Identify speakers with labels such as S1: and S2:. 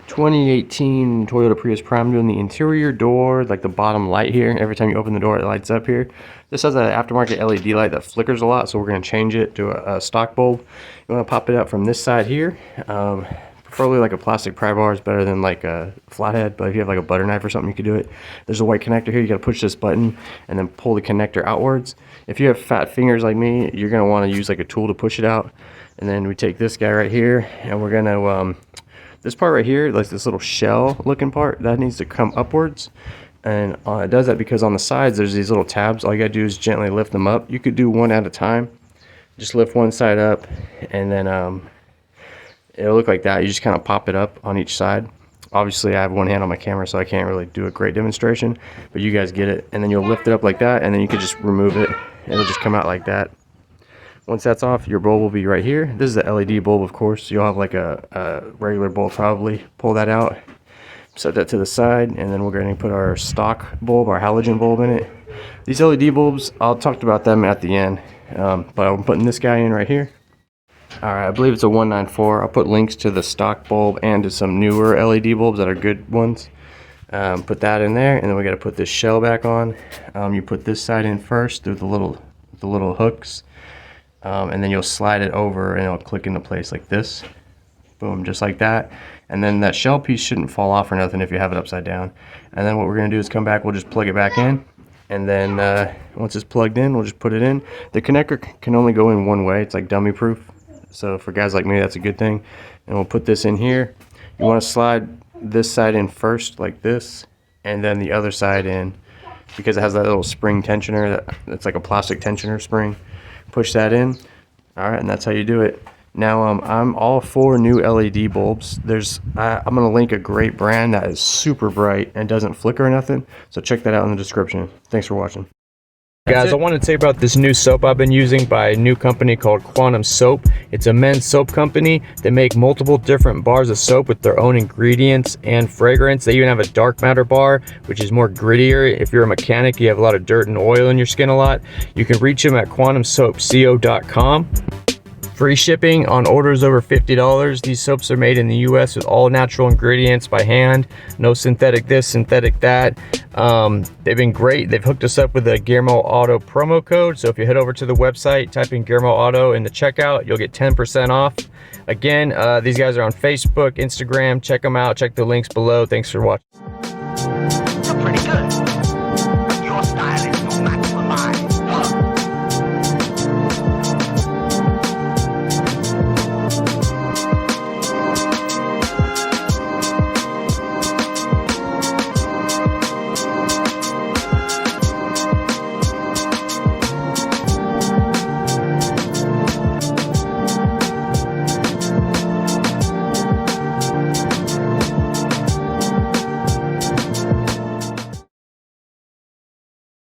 S1: 2018 Toyota Prius Prime, doing the interior door, like the bottom light here. Every time you open the door, it lights up here. This has an aftermarket LED light that flickers a lot, so we're going to change it to a stock bulb. You want to pop it out from this side here. Preferably like a plastic pry bar is better than like a flathead, but if you have like a butter knife or something, you could do it. There's a white connector here. You got to push this button and then pull the connector outwards. If you have fat fingers like me, you're going to want to use like a tool to push it out. And then we take this guy right here, and we're going to this part right here, like this little shell looking part, that needs to come upwards. And it does that because on the sides there's these little tabs. All you gotta do is gently lift them up. You could do one at a time. Just lift one side up, and then it'll look like that. You just kind of pop it up on each side. Obviously I have one hand on my camera, so I can't really do a great demonstration, but you guys get it. And then you'll lift it up like that, and then you can just remove it. It'll just come out like that. Once that's off, your bulb will be right here. This is the LED bulb, of course. You'll have like a regular bulb probably. Pull that out, set that to the side, and then we're going to put our stock bulb, our halogen bulb in it. These LED bulbs, I'll talk about them at the end, but I'm putting this guy in right here. Alright, I believe it's a 194. I'll put links to the stock bulb and to some newer LED bulbs that are good ones. Put that in there, and then we got to put this shell back on. You put this side in first through the little hooks. And then you'll slide it over and it'll click into place like this. Boom, just like that. And then that shell piece shouldn't fall off or nothing if you have it upside down. And then what we're going to do is come back, we'll just plug it back in. And then once it's plugged in, we'll just put it in. The connector can only go in one way. It's like dummy proof. So for guys like me, that's a good thing. And we'll put this in here. You want to slide this side in first like this, and then the other side in, because it has that little spring tensioner. That's like a plastic tensioner spring. Push that in. All right, and that's how you do it. Now I'm all for new LED bulbs. I'm gonna link a great brand that is super bright and doesn't flicker or nothing, so check that out in the description. Thanks for watching.
S2: Guys, I wanted to tell you about this new soap I've been using by a new company called Quantum Soap. It's a men's soap company. They make multiple different bars of soap with their own ingredients and fragrance. They even have a dark matter bar, which is more grittier. If you're a mechanic, you have a lot of dirt and oil in your skin a lot. You can reach them at quantumsoapco.com. Free shipping on orders over $50. These soaps are made in the US with all natural ingredients by hand. No synthetic this, synthetic that. They've been great. They've hooked us up with a GearmoAuto promo code. So if you head over to the website, type in GearmoAuto in the checkout, you'll get 10% off. Again, these guys are on Facebook, Instagram. Check them out. Check the links below. Thanks for watching.